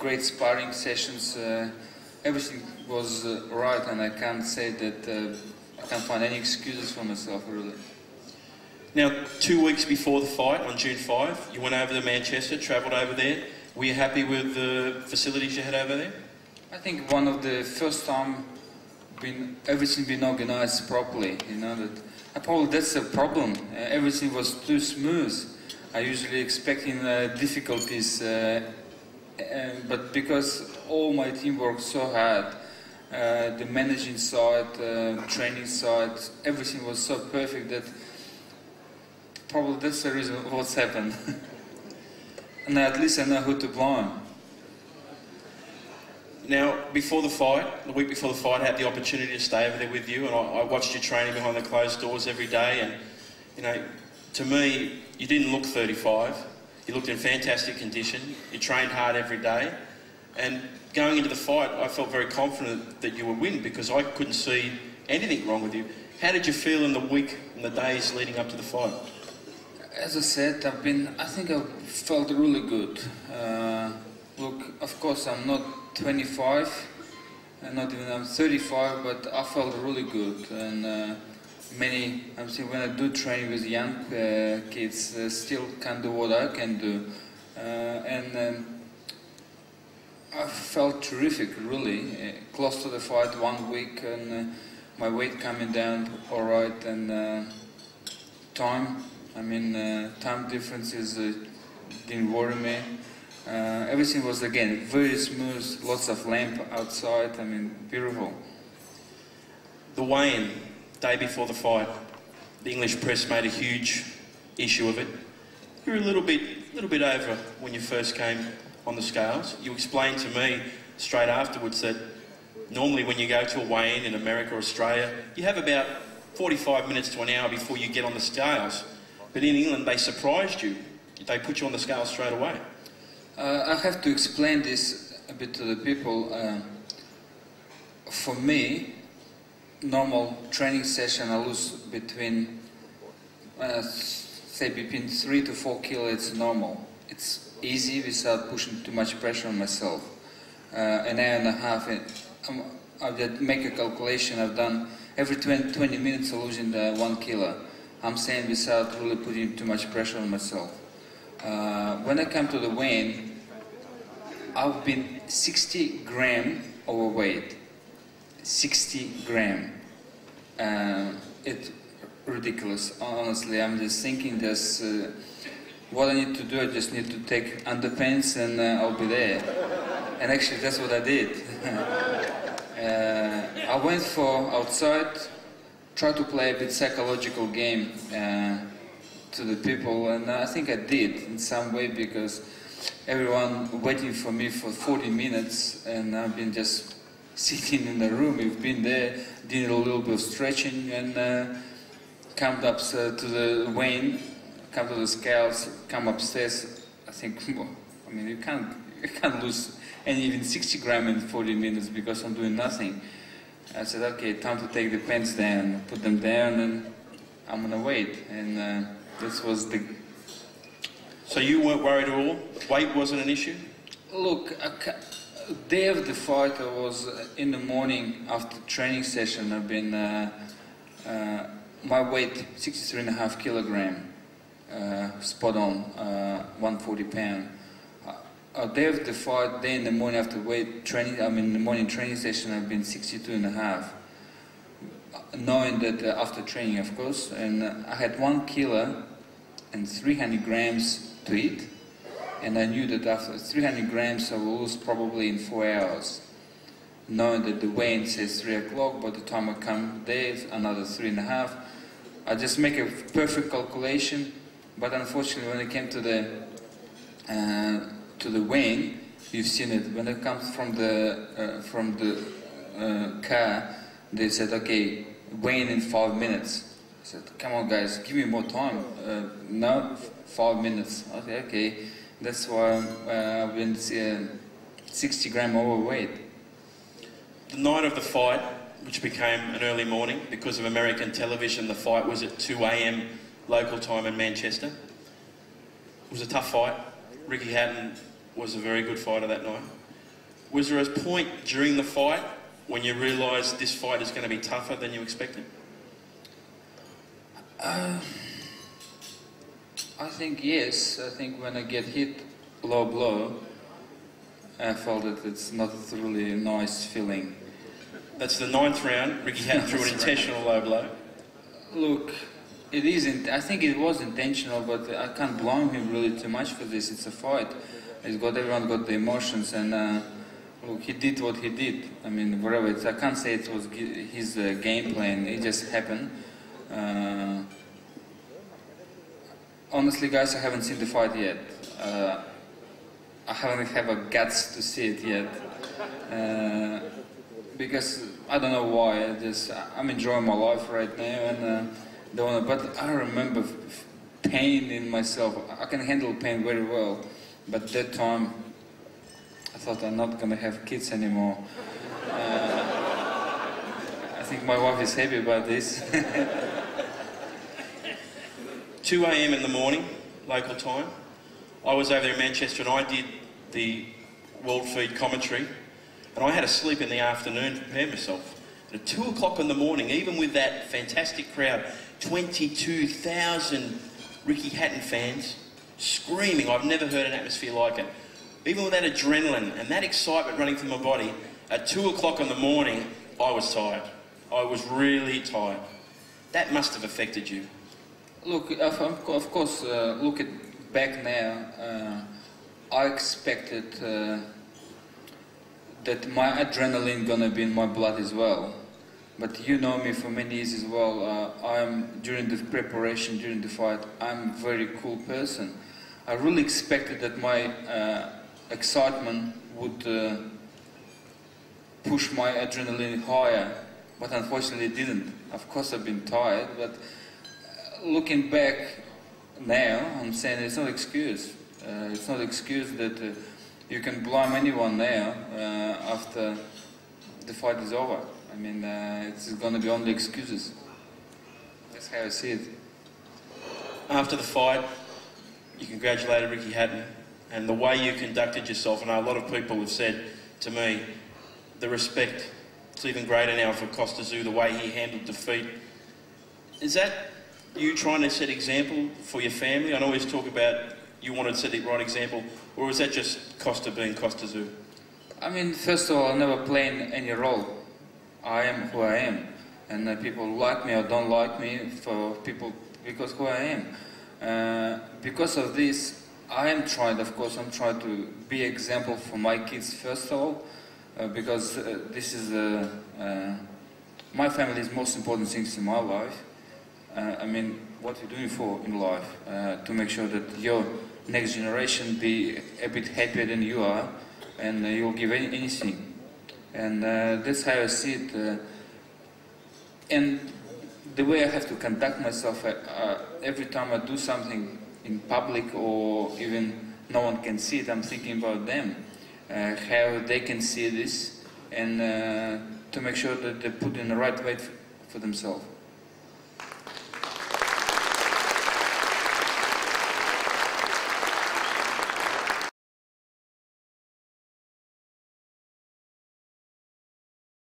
great sparring sessions. Everything was right, and I can't say that I can't find any excuses for myself, really. Now, 2 weeks before the fight, on June 5, you went over to Manchester, travelled over there. Were you happy with the facilities you had over there? I think one of the first time everything been organised properly, you know, probably that's a problem. Everything was too smooth. I usually expecting difficulties, but because all my team worked so hard, the managing side, training side, everything was so perfect that probably that's the reason what's happened. And at least I know who to blame. Now, before the fight, the week before the fight, I had the opportunity to stay over there with you, and I watched you training behind the closed doors every day, and, you know, to me, you didn't look 35. You looked in fantastic condition. You trained hard every day, and going into the fight, I felt very confident that you would win because I couldn't see anything wrong with you. How did you feel in the week and the days leading up to the fight? As I said, I think I felt really good. Look, of course, I'm not 25, and not even I'm 35, but I felt really good. And I'm saying when I do training with young kids, still can do what I can do. I felt terrific, really. Close to the fight 1 week, and my weight coming down all right, and time differences didn't worry me. Everything was, again, very smooth, lots of lamp outside, beautiful. The weigh-in, day before the fight, the English press made a huge issue of it. You were a little bit over when you first came on the scales. You explained to me straight afterwards that normally when you go to a weigh-in in America or Australia, you have about 45 minutes to an hour before you get on the scales. But in England, they surprised you. They put you on the scales straight away. I have to explain this a bit to the people. For me, normal training session, I lose between, say, between 3 to 4 kilos. It's normal. It's easy without pushing too much pressure on myself. An hour and a half, I did make a calculation. I've done every 20 minutes I'm losing 1 kilo. I'm saying without really putting too much pressure on myself. When I come to the weigh-in, I've been 60 gram overweight. 60 gram. It's ridiculous. Honestly, I'm just thinking this. What I need to do, I just need to take underpants and I'll be there. And actually, that's what I did. I went for outside, tried to play a bit psychological game to the people, and I think I did in some way because everyone waiting for me for 40 minutes, and I've been just sitting in the room. We've been there, did a little bit of stretching, and come up to the weigh-in, come to the scales, come upstairs. I think, you can't lose even 60 gram in 40 minutes because I'm doing nothing. I said, okay, time to take the pants down, put them down, and I'm gonna wait. And this was the... So you weren't worried at all? Weight wasn't an issue? Look, day of the fight, I was in the morning after training session. I've been, my weight 63.5 kilogram, spot on, 140 pound. Day of the fight, day in the morning after weight training, the morning training session, I've been 62.5. Knowing that after training, of course, and I had 1 kilo and 300 grams to eat, and I knew that after 300 grams I will lose probably in 4 hours. Knowing that the weigh-in says 3 o'clock, by the time I come there, another 3.5. I just make a perfect calculation, but unfortunately when it came to the weigh-in, you've seen it. When it comes from the car, they said, okay, weigh-in in 5 minutes. I said, come on guys, give me more time. No, 5 minutes. Okay. That's why I've been 60 gram overweight. The night of the fight, which became an early morning, because of American television, the fight was at 2 AM local time in Manchester. It was a tough fight. Ricky Hatton was a very good fighter that night. Was there a point during the fight when you realised this fight is going to be tougher than you expected? I think yes. I think when I get hit low blow, I felt that it's not really a nice feeling. That's the 9th round. Ricky Hatton threw an intentional low blow. Look, it isn't. I think it was intentional, but I can't blame him really too much for this. It's a fight. Everyone got the emotions, and look, he did what he did. I mean, whatever. I can't say it was his game plan. It just happened. Honestly, guys, I haven't seen the fight yet. I haven't had a guts to see it yet. Because I don't know why. I'm enjoying my life right now, and but I remember pain in myself. I can handle pain very well, but that time I thought I'm not gonna have kids anymore. I think my wife is happy about this. 2 a.m. in the morning, local time. I was over there in Manchester and I did the World Feed commentary, and I had to sleep in the afternoon to prepare myself. And at 2 o'clock in the morning, even with that fantastic crowd, 22,000 Ricky Hatton fans screaming, I've never heard an atmosphere like it. Even with that adrenaline and that excitement running through my body, at 2 o'clock in the morning, I was tired. I was really tired. That must have affected you. Look, of course, looking back now, I expected that my adrenaline gonna be in my blood as well. But you know me for many years as well. During the preparation, during the fight, I'm a very cool person. I really expected that my excitement would push my adrenaline higher, but unfortunately it didn't. Of course I've been tired, but looking back now, I'm saying it's not an excuse. It's not an excuse that you can blame anyone now after the fight is over. I mean, it's going to be only excuses. That's how I see it. After the fight, you congratulated Ricky Hatton, and the way you conducted yourself, and a lot of people have said to me, the respect, it's even greater now for Kostya Tszyu, the way he handled defeat. Is that you trying to set example for your family? I always talk about you wanted to set the right example, or is that just Kostya being Kostya Tszyu? I mean, first of all, I never played any role. I am who I am, and people like me or don't like me because who I am. Because of this, I'm trying to be example for my kids first of all, because this is my family is most important things in my life. I mean, what you're doing for in life to make sure that your next generation be a bit happier than you are, and you'll give anything. And that's how I see it. And the way I have to conduct myself, every time I do something in public or even no one can see it, I'm thinking about them, how they can see this, and to make sure that they put in the right way for themselves.